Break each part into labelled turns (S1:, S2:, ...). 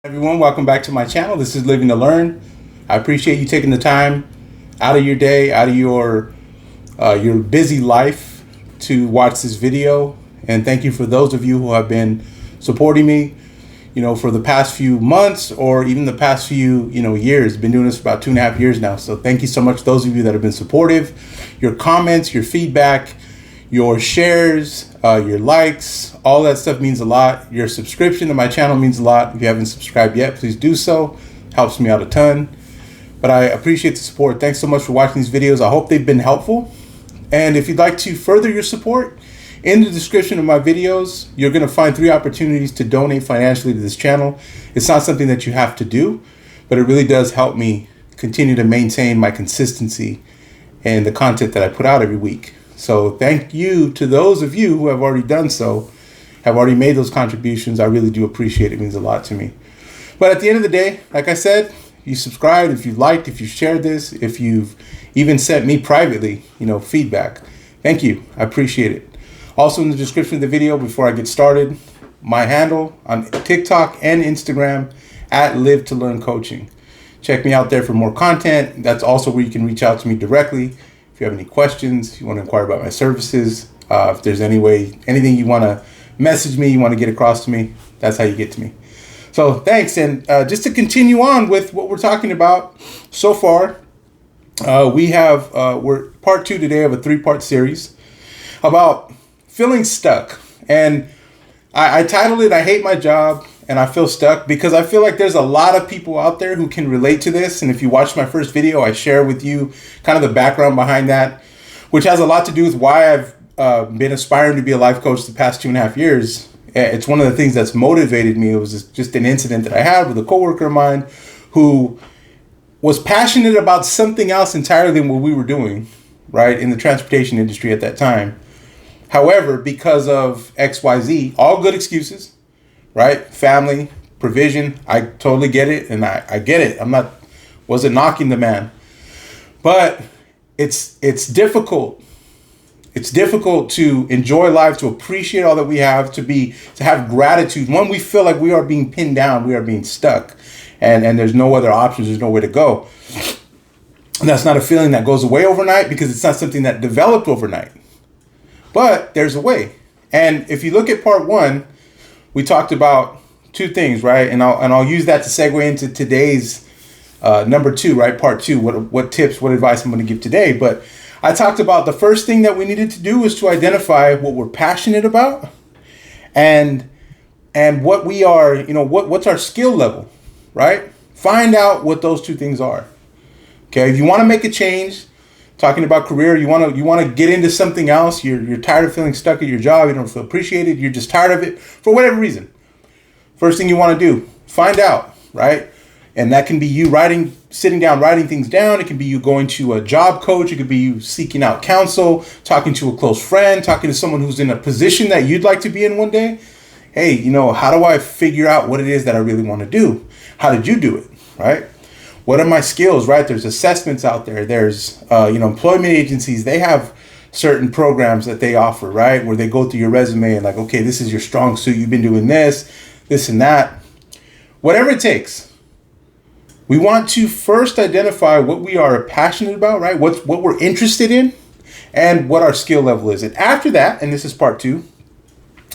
S1: Everyone, welcome back to my channel. This is Living to Learn. I appreciate you taking the time out of your day, out of your busy life to watch this video. And thank you for those of you who have been supporting me, for the past few months or even the past few, years. Been doing this for about 2.5 years now. So thank you so much, those of you that have been supportive. Your comments, your feedback, your shares, your likes, all that stuff means a lot. Your subscription to my channel means a lot. If you haven't subscribed yet, please do so. Helps me out a ton. But I appreciate the support. Thanks so much for watching these videos. I hope they've been helpful. And if you'd like to further your support, in the description of my videos, you're going to find 3 opportunities to donate financially to this channel. It's not something that you have to do, but it really does help me continue to maintain my consistency and the content that I put out every week. So thank you to those of you who have already done so, have already made those contributions. I really do appreciate it. It means a lot to me. But at the end of the day, like I said, if you subscribed, if you liked, if you shared this, if you've even sent me privately, feedback, thank you. I appreciate it. Also in the description of the video, before I get started, my handle on TikTok and Instagram at Live to Learn Coaching. Check me out there for more content. That's also where you can reach out to me directly. If you have any questions, you want to inquire about my services, if there's anything you want to message me, you want to get across to me, that's how you get to me. So thanks. And just to continue on with what we're talking about so far, we're part 2 today of a 3-part series about feeling stuck. And I titled it, I Hate My Job and I Feel Stuck, because I feel like there's a lot of people out there who can relate to this. And if you watched my first video, I share with you kind of the background behind that, which has a lot to do with why I've been aspiring to be a life coach the past 2.5 years. It's one of the things that's motivated me. It was just an incident that I had with a coworker of mine who was passionate about something else entirely than what we were doing, right, in the transportation industry at that time. However, because of XYZ, all good excuses, right? Family, provision, I totally get it, and I get it. Wasn't knocking the man. But it's difficult. It's difficult to enjoy life, to appreciate all that we have, to have gratitude. When we feel like we are being pinned down, we are being stuck, and there's no other options, there's nowhere to go. And that's not a feeling that goes away overnight, because it's not something that developed overnight. But there's a way. And if you look at part 1, we talked about 2 things, right? And I'll use that to segue into today's number 2, right? Part 2, what tips, what advice I'm going to give today. But I talked about the first thing that we needed to do was to identify what we're passionate about and what we are, what's our skill level, right? Find out what those 2 things are. Okay, if you want to make a change, talking about career, you want to get into something else, you're tired of feeling stuck at your job, you don't feel appreciated, you're just tired of it for whatever reason. First thing you want to do, find out, right? And that can be you sitting down, writing things down. It can be you going to a job coach. It could be you seeking out counsel, talking to a close friend, talking to someone who's in a position that you'd like to be in one day. Hey, how do I figure out what it is that I really want to do? How did you do it, right? What are my skills, right? There's assessments out there. There's, employment agencies. They have certain programs that they offer, right? Where they go through your resume and like, okay, this is your strong suit. You've been doing this and that. Whatever it takes. We want to first identify what we are passionate about, right? What we're interested in and what our skill level is. And after that, and this is part 2,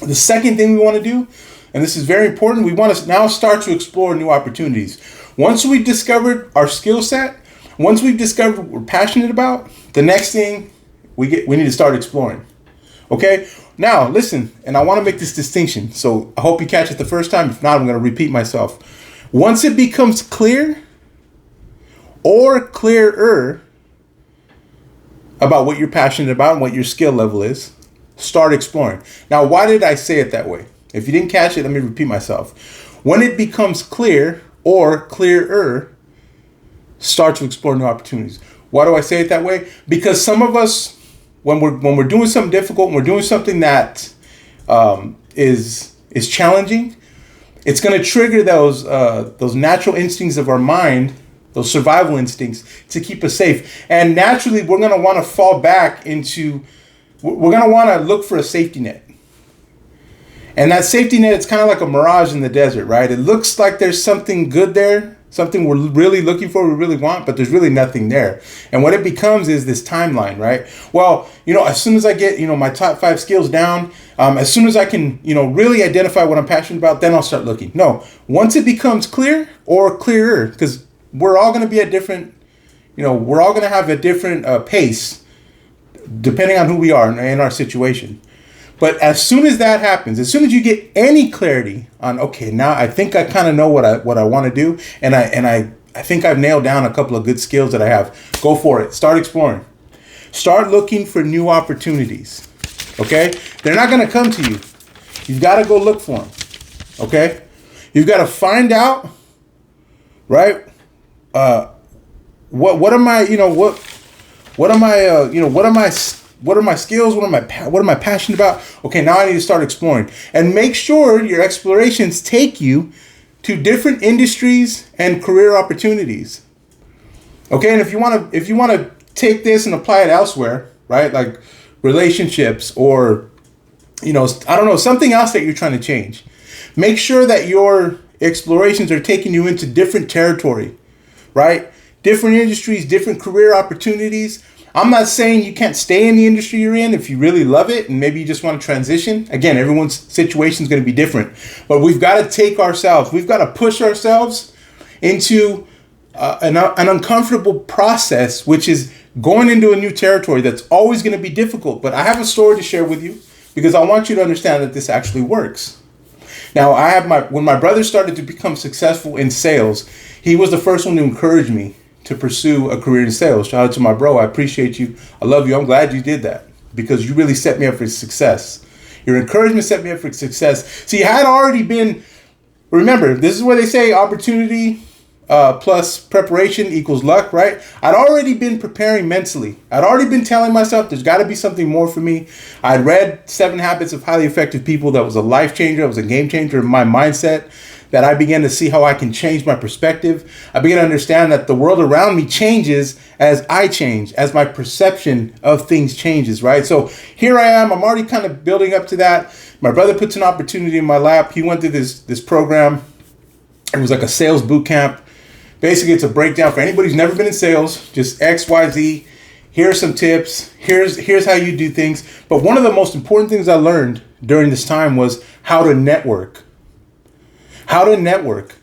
S1: the second thing we want to do, and this is very important, we want to now start to explore new opportunities. Once we've discovered our skill set, once we've discovered what we're passionate about, the next thing we need to start exploring. Okay? Now, listen, and I want to make this distinction. So I hope you catch it the first time. If not, I'm going to repeat myself. Once it becomes clear or clearer about what you're passionate about and what your skill level is, start exploring. Now, why did I say it that way? If you didn't catch it, let me repeat myself. When it becomes clear or clearer, start to explore new opportunities. Why do I say it that way? Because some of us, when we're doing something difficult, when we're doing something that is challenging, it's going to trigger those natural instincts of our mind, those survival instincts to keep us safe. And naturally, we're going to want to fall back into, we're going to want to look for a safety net. And that safety net, it's kind of like a mirage in the desert, right? It looks like there's something good there, something we're really looking for, we really want, but there's really nothing there. And what it becomes is this timeline, right? Well, as soon as I get, my top 5 skills down, as soon as I can, really identify what I'm passionate about, then I'll start looking. No, once it becomes clear or clearer, because we're all going to be at different, we're all going to have a different pace depending on who we are in our situation. But as soon as that happens, as soon as you get any clarity on, okay, now I think I kind of know what I want to do, and I think I've nailed down a couple of good skills that I have, go for it. Start exploring. Start looking for new opportunities. Okay? They're not going to come to you. You've got to go look for them. Okay? You've got to find out, right? What are my skills? What am I passionate about? Okay, now I need to start exploring. And make sure your explorations take you to different industries and career opportunities. Okay, and if you want to take this and apply it elsewhere, right? Like relationships or I don't know, something else that you're trying to change. Make sure that your explorations are taking you into different territory, right? Different industries, different career opportunities. I'm not saying you can't stay in the industry you're in if you really love it and maybe you just want to transition. Again, everyone's situation is going to be different. But we've got to push ourselves into an uncomfortable process, which is going into a new territory that's always going to be difficult. But I have a story to share with you because I want you to understand that this actually works. Now, when my brother started to become successful in sales, he was the first one to encourage me to pursue a career in sales. Shout out to my bro. I appreciate you. I love you. I'm glad you did that because you really set me up for success. Your encouragement set me up for success. See, I had already been, remember, this is where they say opportunity plus preparation equals luck, right? I'd already been preparing mentally. I'd already been telling myself there's got to be something more for me. I'd read 7 Habits of Highly Effective People. That was a life changer. It was a game changer in my mindset. That I began to see how I can change my perspective. I began to understand that the world around me changes as I change, as my perception of things changes, right? So here I am. I'm already kind of building up to that. My brother puts an opportunity in my lap. He went through this program. It was like a sales boot camp. Basically, it's a breakdown for anybody who's never been in sales, just X, Y, Z. Here are some tips. Here's how you do things. But one of the most important things I learned during this time was how to network. How to network.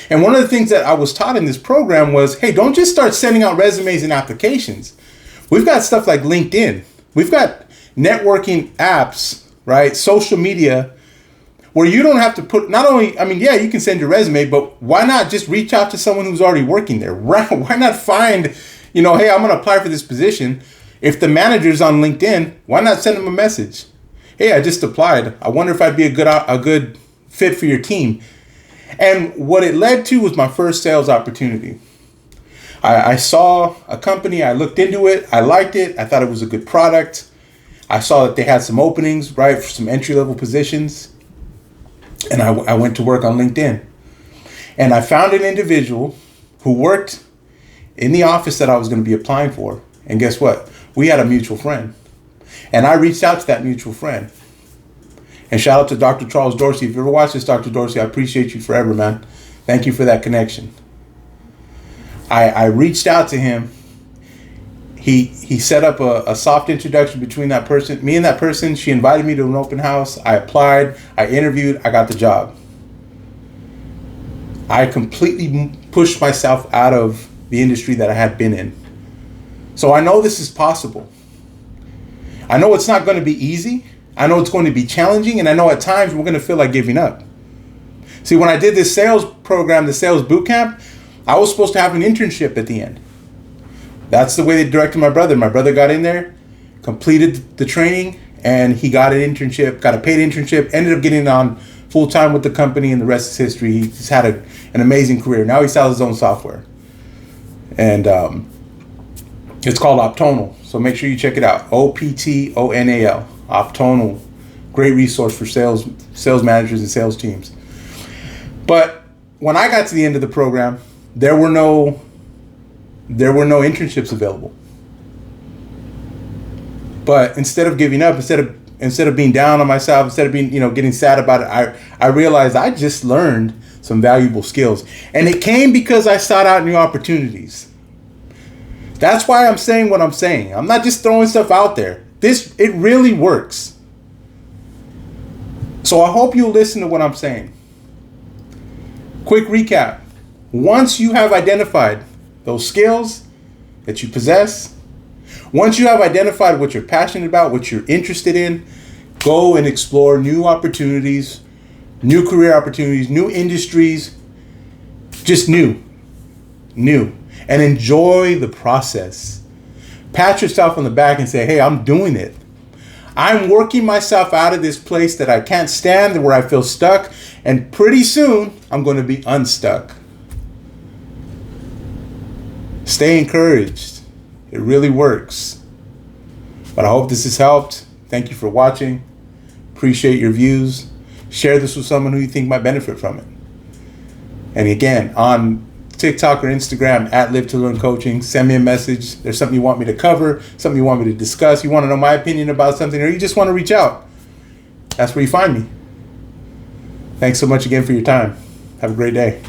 S1: And one of the things that I was taught in this program was, hey, don't just start sending out resumes and applications. We've got stuff like LinkedIn. We've got networking apps, right? Social media, where you don't have to put, yeah, you can send your resume, but why not just reach out to someone who's already working there? Why not find, hey, I'm going to apply for this position. If the manager's on LinkedIn, why not send them a message? Hey, I just applied. I wonder if I'd be a good fit for your team. And what it led to was my first sales opportunity. I saw a company, I looked into it, I liked it, I thought it was a good product. I saw that they had some openings, right, for some entry-level positions. And I went to work on LinkedIn. And I found an individual who worked in the office that I was going to be applying for. And guess what? We had a mutual friend. And I reached out to that mutual friend. And shout out to Dr. Charles Dorsey. If you ever watch this, Dr. Dorsey, I appreciate you forever, man. Thank you for that connection. I reached out to him. He set up a soft introduction between that person, me and that person. She invited me to an open house. I applied. I interviewed. I got the job. I completely pushed myself out of the industry that I had been in. So I know this is possible. I know it's not going to be easy. I know it's going to be challenging, and I know at times we're going to feel like giving up. See, when I did this sales program, the sales boot camp, I was supposed to have an internship at the end. That's the way they directed my brother. My brother got in there, completed the training, and he got an internship, got a paid internship, ended up getting on full-time with the company, and the rest is history. He's had an amazing career. Now he sells his own software. And it's called Optonal, so make sure you check it out. Optonal. Optonal, great resource for sales managers and sales teams. But when I got to the end of the program, there were no internships available. But instead of giving up, instead of instead of being down on myself, instead of being, getting sad about it, I realized I just learned some valuable skills. And it came because I sought out new opportunities. That's why I'm saying what I'm saying. I'm not just throwing stuff out there. It really works. So I hope you'll listen to what I'm saying. Quick recap. Once you have identified those skills that you possess, once you have identified what you're passionate about, what you're interested in, go and explore new opportunities, new career opportunities, new industries, just new, and enjoy the process. Pat yourself on the back and say, hey, I'm doing it. I'm working myself out of this place that I can't stand, where I feel stuck, and pretty soon I'm going to be unstuck. Stay encouraged. It really works. But I hope this has helped. Thank you for watching. Appreciate your views. Share this with someone who you think might benefit from it. And again, on TikTok or Instagram at Live to Learn Coaching, send me a message. There's something you want me to cover, something you want me to discuss, you want to know my opinion about something, or you just want to reach out. That's where you find me. Thanks so much again for your time. Have a great day.